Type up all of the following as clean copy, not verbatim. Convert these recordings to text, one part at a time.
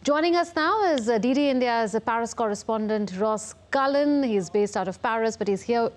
Joining us now is DD India's Paris correspondent Ross Cullen. He's based out of Paris, but he's here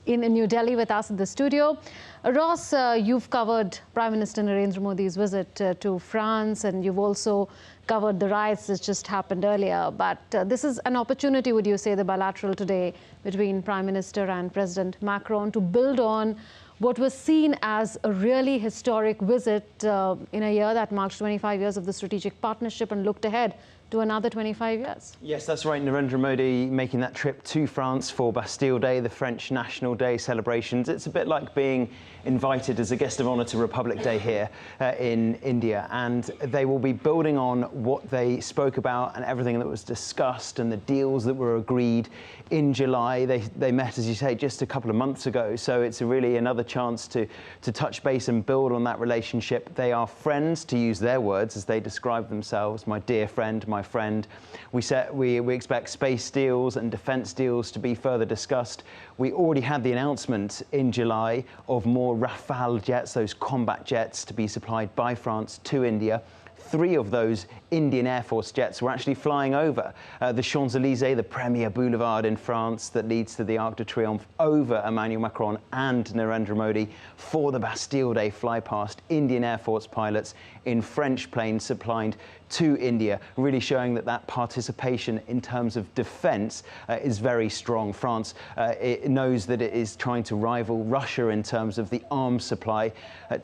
in New Delhi with us in the studio. Ross, you've covered Prime Minister Narendra Modi's visit to France, and you've also covered the riots that just happened earlier. But this is an opportunity, would you say, the bilateral today between Prime Minister and President Macron to build on what was seen as a really historic visit in a year that marks 25 years of the strategic partnership and looked ahead to another 25 years. Yes, that's right. Narendra Modi making that trip to France for Bastille Day, the French National Day celebrations. It's a bit like being invited as a guest of honour to Republic Day here in India. And they will be building on what they spoke about and everything that was discussed and the deals that were agreed in July. They met, as you say, just a couple of months ago. So it's really another chance to touch base and build on that relationship. They are friends, to use their words, as they describe themselves. My dear friend, my friend. We expect space deals and defence deals to be further discussed. We already had the announcement in July of more Rafale jets, those combat jets, to be supplied by France to India. 3 of those Indian Air Force jets were actually flying over the Champs-Élysées, the premier boulevard in France that leads to the Arc de Triomphe, over Emmanuel Macron and Narendra Modi for the Bastille Day flypast. Indian Air Force pilots in French planes supplied to India, really showing that participation in terms of defence is very strong. France it knows that it is trying to rival Russia in terms of the arms supply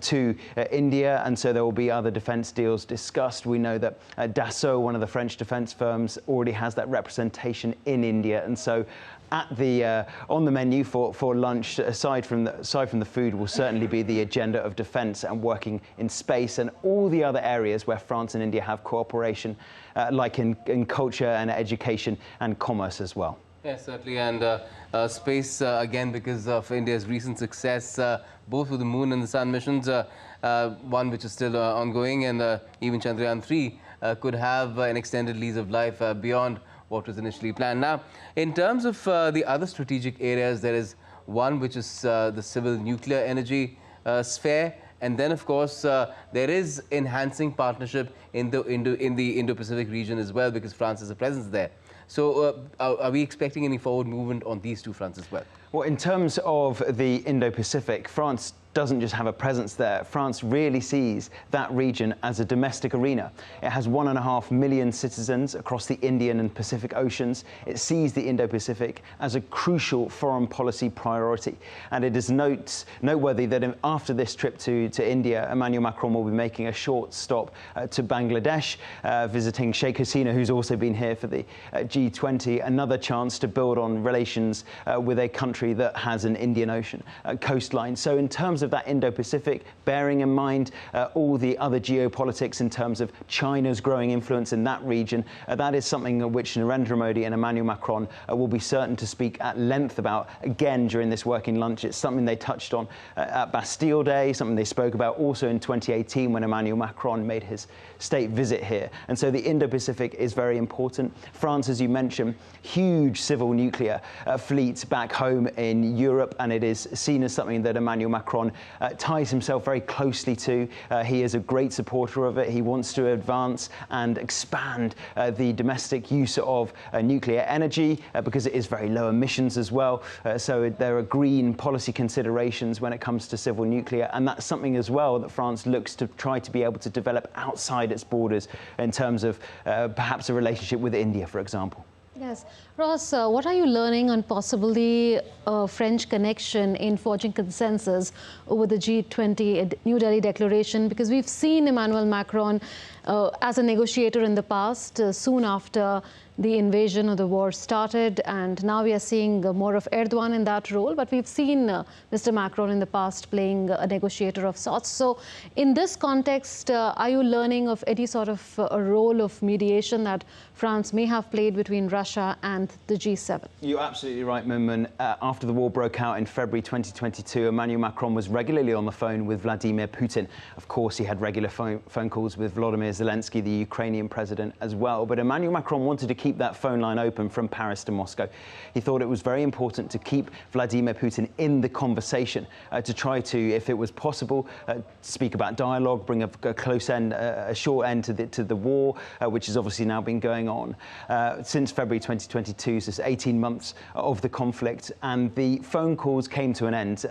to India, and so there will be other defence deals discussed. We know that Dassault, one of the French defence firms, already has that representation in India, and so on the menu for lunch, aside from the food, will certainly be the agenda of defence and working in space and all the other areas where France and India have cooperation, like in culture and education and commerce as well. Yes, certainly, and space, again, because of India's recent success, both with the Moon and the Sun missions, one which is still ongoing, and even Chandrayaan-3 could have an extended lease of life beyond what was initially planned. Now, in terms of the other strategic areas, there is one which is the civil nuclear energy sphere, and then, of course, there is enhancing partnership in the Indo-Pacific region as well, because France has a presence there. So are we expecting any forward movement on these 2 fronts as well? Well, in terms of the Indo-Pacific, France doesn't just have a presence there. France really sees that region as a domestic arena. It has 1.5 million citizens across the Indian and Pacific Oceans. It sees the Indo-Pacific as a crucial foreign policy priority. And it is noteworthy that after this trip to India, Emmanuel Macron will be making a short stop to Bangladesh, visiting Sheikh Hasina, who's also been here for the G20, another chance to build on relations with a country that has an Indian Ocean coastline. So in terms of that Indo-Pacific, bearing in mind all the other geopolitics in terms of China's growing influence in that region, that is something which Narendra Modi and Emmanuel Macron will be certain to speak at length about again during this working lunch. It's something they touched on at Bastille Day, something they spoke about also in 2018 when Emmanuel Macron made his state visit here. And so the Indo-Pacific is very important. France, as you mentioned, huge civil nuclear fleet back home in Europe, and it is seen as something that Emmanuel Macron ties himself very closely to. He is a great supporter of it. He wants to advance and expand the domestic use of nuclear energy because it is very low emissions as well. So there are green policy considerations when it comes to civil nuclear, and that's something as well that France looks to try to be able to develop outside its borders in terms of perhaps a relationship with India, for example. Yes. Ross, what are you learning on possibly a French connection in forging consensus over the G20 New Delhi Declaration? Because we've seen Emmanuel Macron as a negotiator in the past, soon after the invasion or the war started, and now we are seeing more of Erdogan in that role, but we've seen Mr. Macron in the past playing a negotiator of sorts. So in this context, are you learning of any sort of a role of mediation that France may have played between Russia and the G7? You're absolutely right, Mimran. After the war broke out in February 2022, Emmanuel Macron was regularly on the phone with Vladimir Putin. Of course, he had regular phone calls with Volodymyr Zelensky, the Ukrainian president, as well. But Emmanuel Macron wanted to keep that phone line open from Paris to Moscow. He thought it was very important to keep Vladimir Putin in the conversation, to try to, if it was possible, speak about dialogue, bring a close end, a short end to the war, which has obviously now been going on since February 2022, so it's 18 months of the conflict. And the phone calls came to an end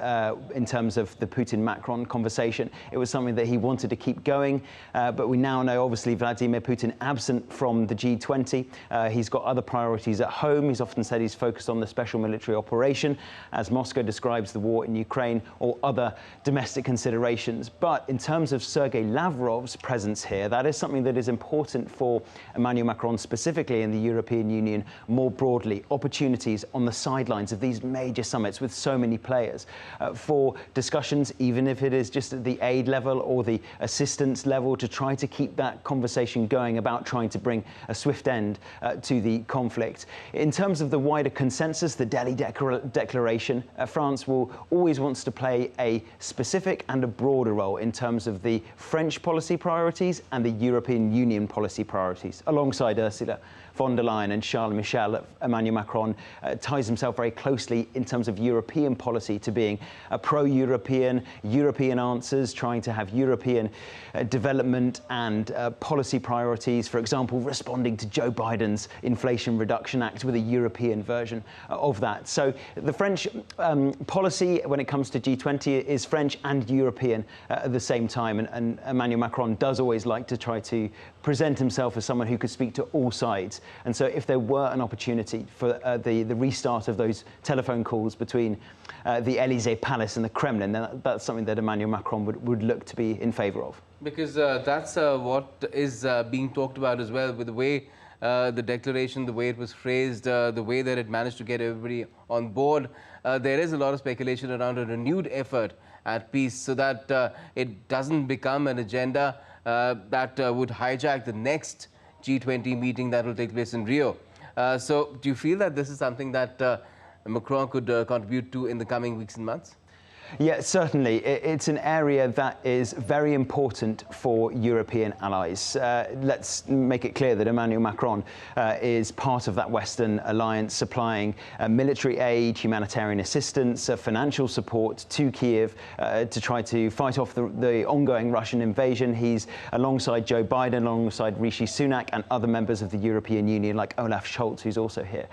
in terms of the Putin-Macron conversation. It was something that he wanted to keep going, but we now know, obviously, Vladimir Putin absent from the G20. He's got other priorities at home. He's often said he's focused on the special military operation, as Moscow describes the war in Ukraine, or other domestic considerations. But in terms of Sergei Lavrov's presence here, that is something that is important for Emmanuel Macron specifically in the European Union more broadly. Opportunities on the sidelines of these major summits with so many players for discussions, even if it is just at the aid level or the assistance level, to try to keep that conversation going about trying to bring a swift end to the conflict. In terms of the wider consensus, the Delhi Declaration, France will always wants to play a specific and a broader role in terms of the French policy priorities and the European Union policy priorities. Alongside Ursula von der Leyen and Charles Michel, Emmanuel Macron ties himself very closely in terms of European policy to being a pro-European, European answers, trying to have European development and policy priorities. For example, responding to Joe Biden's Inflation Reduction Act with a European version of that. So the French policy when it comes to G20 is French and European at the same time. And Emmanuel Macron does always like to try to present himself as someone who could speak to all sides. And so if there were an opportunity for the restart of those telephone calls between the Élysée Palace and the Kremlin, then that's something that Emmanuel Macron would look to be in favour of. Because that's what is being talked about as well, with the way the declaration, the way it was phrased, the way that it managed to get everybody on board. There is a lot of speculation around a renewed effort at peace, so that it doesn't become an agenda that would hijack the next G20 meeting that will take place in Rio. So do you feel that this is something that Macron could contribute to in the coming weeks and months? Yeah, certainly. It's an area that is very important for European allies. Let's make it clear that Emmanuel Macron is part of that Western alliance, supplying military aid, humanitarian assistance, financial support to Kiev to try to fight off the ongoing Russian invasion. He's alongside Joe Biden, alongside Rishi Sunak and other members of the European Union like Olaf Scholz, who's also here,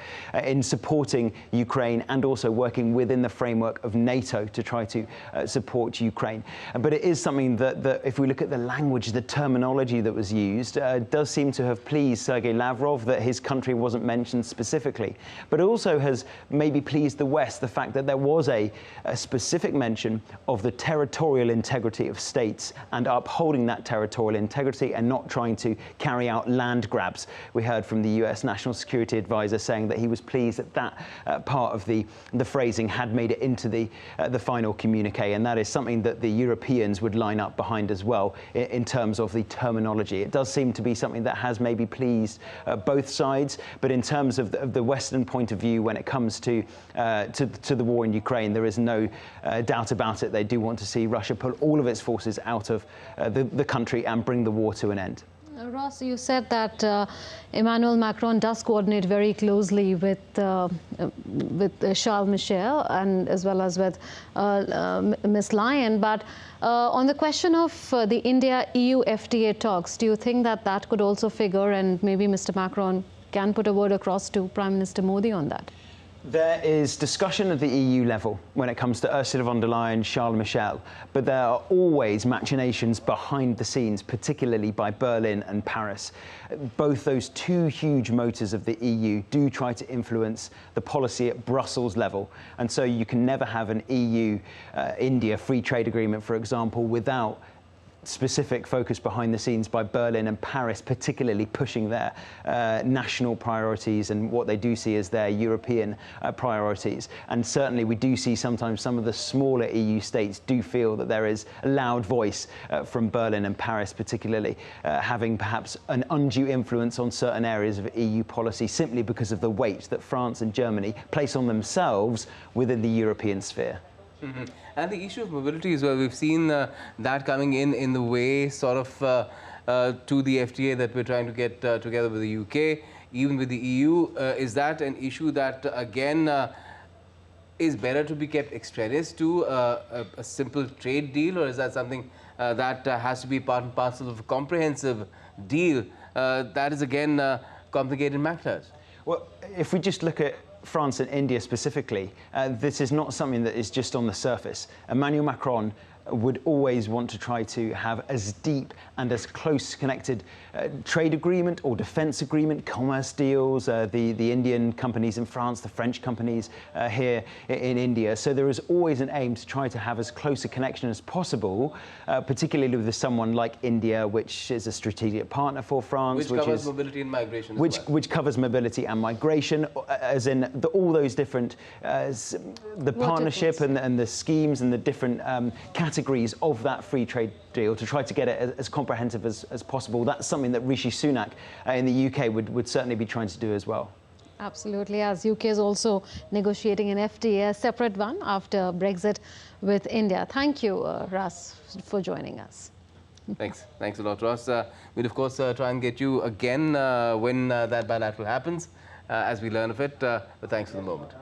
in supporting Ukraine and also working within the framework of NATO to try to support Ukraine. But it is something that if we look at the language, the terminology that was used, does seem to have pleased Sergei Lavrov that his country wasn't mentioned specifically. But it also has maybe pleased the West, the fact that there was a specific mention of the territorial integrity of states and upholding that territorial integrity and not trying to carry out land grabs. We heard from the US National Security Advisor saying that he was pleased that that part of the phrasing had made it into the final communique, and that is something that the Europeans would line up behind as well in terms of the terminology. It does seem to be something that has maybe pleased both sides, but in terms of the Western point of view when it comes to the war in Ukraine, there is no doubt about it. They do want to see Russia pull all of its forces out of the country and bring the war to an end. Ross, you said that Emmanuel Macron does coordinate very closely with Charles Michel and as well as with Ms. Lyon. But on the question of the India-EU FTA talks, do you think that that could also figure, and maybe Mr. Macron can put a word across to Prime Minister Modi on that? There is discussion at the EU level when it comes to Ursula von der Leyen, Charles Michel, but there are always machinations behind the scenes, particularly by Berlin and Paris. Both those two huge motors of the EU do try to influence the policy at Brussels level, and so you can never have an EU-India free trade agreement, for example, without specific focus behind the scenes by Berlin and Paris, particularly pushing their national priorities and what they do see as their European priorities. And certainly we do see sometimes some of the smaller EU states do feel that there is a loud voice from Berlin and Paris, particularly having perhaps an undue influence on certain areas of EU policy simply because of the weight that France and Germany place on themselves within the European sphere. And the issue of mobility as well, we've seen that coming in the way sort of to the FTA that we're trying to get together with the UK, even with the EU. Is that an issue that, again, is better to be kept extraneous to a simple trade deal, or is that something that has to be part and parcel of a comprehensive deal that is, again, complicated matters? Well, if we just look at France and India specifically, this is not something that is just on the surface. Emmanuel Macron would always want to try to have as deep and as close connected trade agreement or defense agreement, commerce deals, the Indian companies in France, the French companies here in India. So there is always an aim to try to have as close a connection as possible, particularly with someone like India, which is a strategic partner for France. Which covers mobility and migration Which covers mobility and migration, as in all those different, the partnership and the schemes and the different categories of that free trade deal to try to get it as comprehensive as possible. That's something that Rishi Sunak in the UK would certainly be trying to do as well. Absolutely, as UK is also negotiating an FTA, a separate one after Brexit with India. Thank you, Ras, for joining us. Thanks a lot, Ross. We'll, of course, try and get you again when that bilateral happens, as we learn of it. But thanks for the moment.